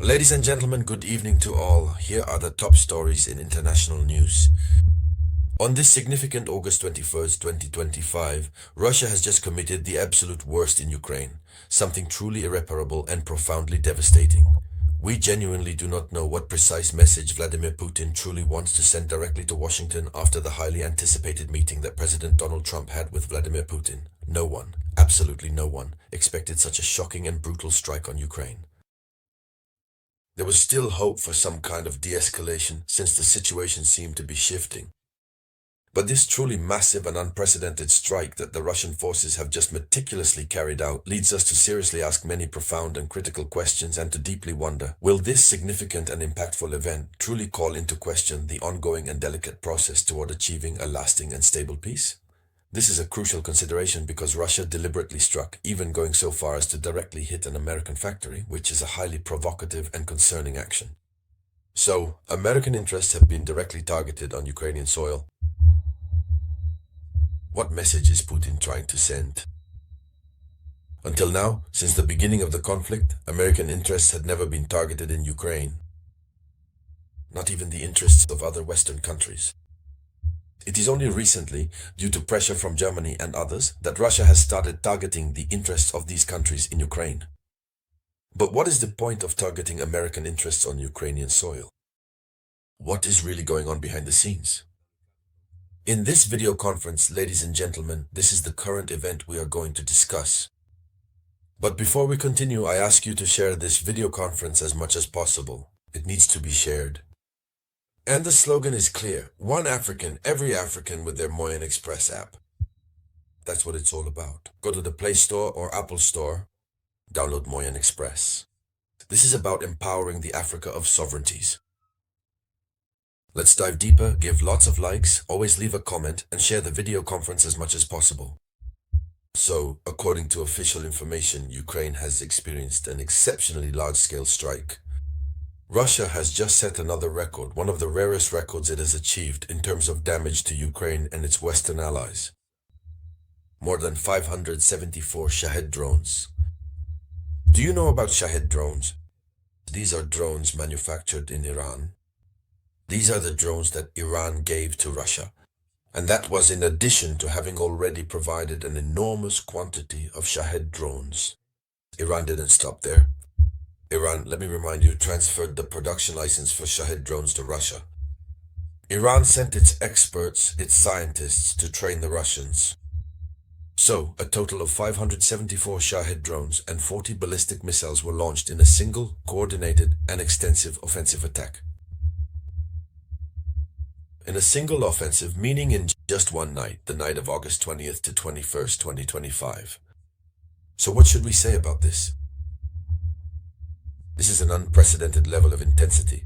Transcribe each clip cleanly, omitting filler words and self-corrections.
Ladies and gentlemen, good evening to all. Here are the top stories in international news. On this significant August 21st, 2025, Russia has just committed the absolute worst in Ukraine, something truly irreparable and profoundly devastating. We genuinely do not know what precise message Vladimir Putin truly wants to send directly to Washington after the highly anticipated meeting that President Donald Trump had with Vladimir Putin. No one, absolutely no one, expected such a shocking and brutal strike on Ukraine. There was still hope for some kind of de-escalation since the situation seemed to be shifting. But this truly massive and unprecedented strike that the Russian forces have just meticulously carried out leads us to seriously ask many profound and critical questions and to deeply wonder, will this significant and impactful event truly call into question the ongoing and delicate process toward achieving a lasting and stable peace? This is a crucial consideration because Russia deliberately struck, even going so far as to directly hit an American factory, which is a highly provocative and concerning action. So, American interests have been directly targeted on Ukrainian soil. What message is Putin trying to send? Until now, since the beginning of the conflict, American interests had never been targeted in Ukraine. Not even the interests of other Western countries. It is only recently, due to pressure from Germany and others, that Russia has started targeting the interests of these countries in Ukraine. But what is the point of targeting American interests on Ukrainian soil? What is really going on behind the scenes? In this video conference, ladies and gentlemen, this is the current event we are going to discuss. But before we continue, I ask you to share this video conference as much as possible. It needs to be shared. And the slogan is clear: one African, every African with their Moyen Express app. That's what it's all about. Go to the Play Store or Apple Store, download Moyen Express. This is about empowering the Africa of sovereignties. Let's dive deeper, give lots of likes, always leave a comment, and share the video conference as much as possible. So, according to official information, Ukraine has experienced an exceptionally large-scale strike. Russia has just set another record, one of the rarest records it has achieved in terms of damage to Ukraine and its Western allies. More than 574 Shahed drones. Do you know about Shahed drones? These are drones manufactured in Iran. These are the drones that Iran gave to Russia, and that was in addition to having already provided an enormous quantity of Shahed drones. Iran didn't stop there. Iran, let me remind you, transferred the production license for Shahed drones to Russia. Iran sent its experts, its scientists, to train the Russians. So, a total of 574 Shahed drones and 40 ballistic missiles were launched in a single, coordinated, and extensive offensive attack. In a single offensive, meaning in just one night, the night of August 20th to 21st, 2025. So what should we say about this? This is an unprecedented level of intensity.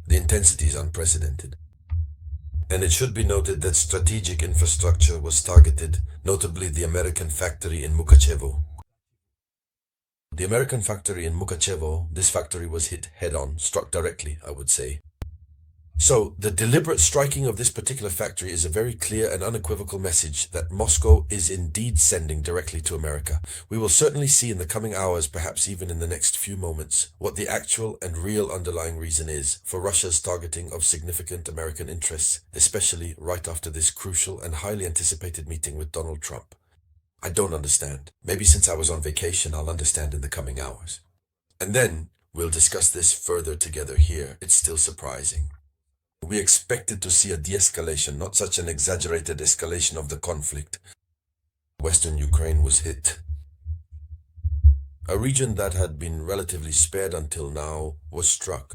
The intensity is unprecedented. And it should be noted that strategic infrastructure was targeted, notably the American factory in Mukachevo. The American factory in Mukachevo, this factory was hit head-on, struck directly, I would say. So, the deliberate striking of this particular factory is a very clear and unequivocal message that Moscow is indeed sending directly to America. We will certainly see in the coming hours, perhaps even in the next few moments, what the actual and real underlying reason is for Russia's targeting of significant American interests, especially right after this crucial and highly anticipated meeting with Donald Trump. I don't understand. Maybe since I was on vacation, I'll understand in the coming hours. And then, we'll discuss this further together here. It's still surprising. We expected to see a de-escalation, not such an exaggerated escalation of the conflict. Western Ukraine was hit. A region that had been relatively spared until now was struck.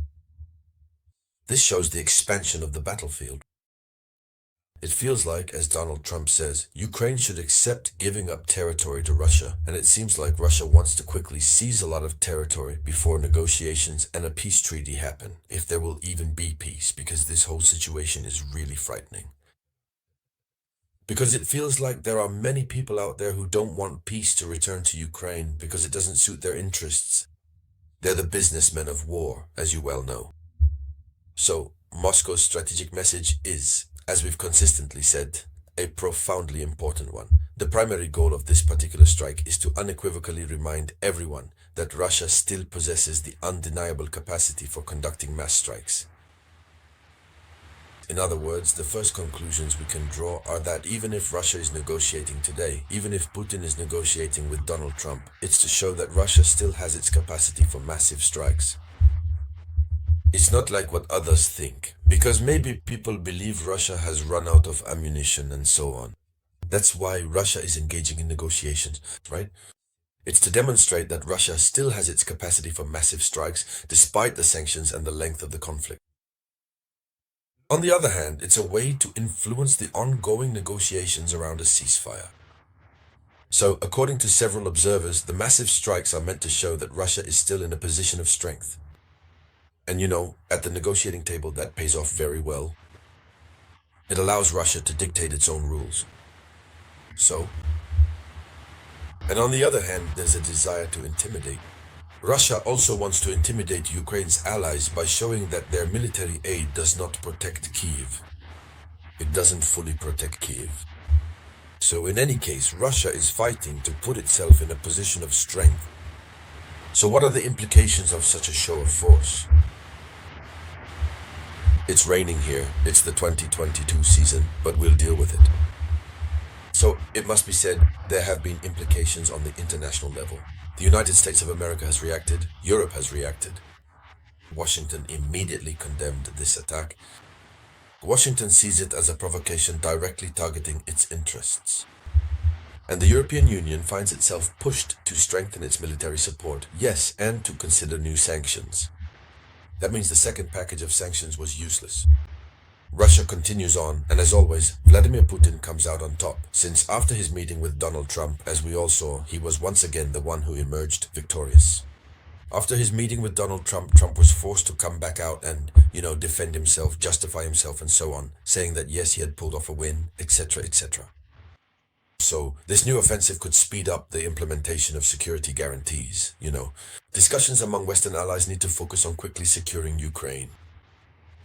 This shows the expansion of the battlefield. It feels like, as Donald Trump says, Ukraine should accept giving up territory to Russia, and it seems like Russia wants to quickly seize a lot of territory before negotiations and a peace treaty happen, if there will even be peace, because this whole situation is really frightening. Because it feels like there are many people out there who don't want peace to return to Ukraine because it doesn't suit their interests. They're the businessmen of war, as you well know. So, Moscow's strategic message is, as we've consistently said, a profoundly important one. The primary goal of this particular strike is to unequivocally remind everyone that Russia still possesses the undeniable capacity for conducting mass strikes. In other words, the first conclusions we can draw are that even if Russia is negotiating today, even if Putin is negotiating with Donald Trump, it's to show that Russia still has its capacity for massive strikes. It's not like what others think, because maybe people believe Russia has run out of ammunition and so on. That's why Russia is engaging in negotiations, right? It's to demonstrate that Russia still has its capacity for massive strikes despite the sanctions and the length of the conflict. On the other hand, it's a way to influence the ongoing negotiations around a ceasefire. So, according to several observers, the massive strikes are meant to show that Russia is still in a position of strength. And at the negotiating table, that pays off very well. It allows Russia to dictate its own rules. And on the other hand, there's a desire to intimidate. Russia also wants to intimidate Ukraine's allies by showing that their military aid does not protect Kiev. It doesn't fully protect Kiev. So in any case, Russia is fighting to put itself in a position of strength. So what are the implications of such a show of force? It's raining here. It's the 2022 season, but we'll deal with it. So it must be said, there have been implications on the international level. The United States of America has reacted. Europe has reacted. Washington immediately condemned this attack. Washington sees it as a provocation directly targeting its interests. And the European Union finds itself pushed to strengthen its military support, yes, and to consider new sanctions. That means the second package of sanctions was useless. Russia continues on, and as always, Vladimir Putin comes out on top, since after his meeting with Donald Trump, as we all saw, he was once again the one who emerged victorious. After his meeting with Donald Trump, Trump was forced to come back out and, defend himself, justify himself, and so on, saying that yes, he had pulled off a win, etc., etc. So, this new offensive could speed up the implementation of security guarantees, Discussions among Western allies need to focus on quickly securing Ukraine.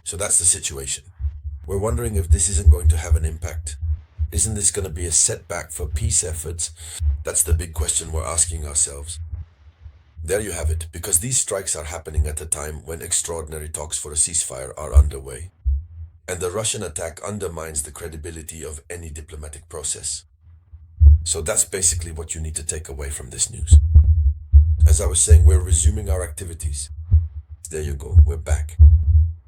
So that's the situation. We're wondering if this isn't going to have an impact. Isn't this going to be a setback for peace efforts? That's the big question we're asking ourselves. There you have it, because these strikes are happening at a time when extraordinary talks for a ceasefire are underway. And the Russian attack undermines the credibility of any diplomatic process. So that's basically what you need to take away from this news. As I was saying, we're resuming our activities. There you go, we're back.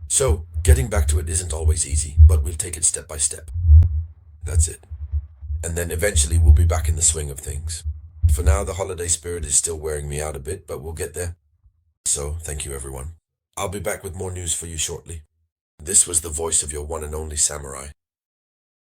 So, getting back to it isn't always easy, but we'll take it step by step. That's it. And then eventually we'll be back in the swing of things. For now, the holiday spirit is still wearing me out a bit, but we'll get there. So, thank you everyone. I'll be back with more news for you shortly. This was the voice of your one and only samurai.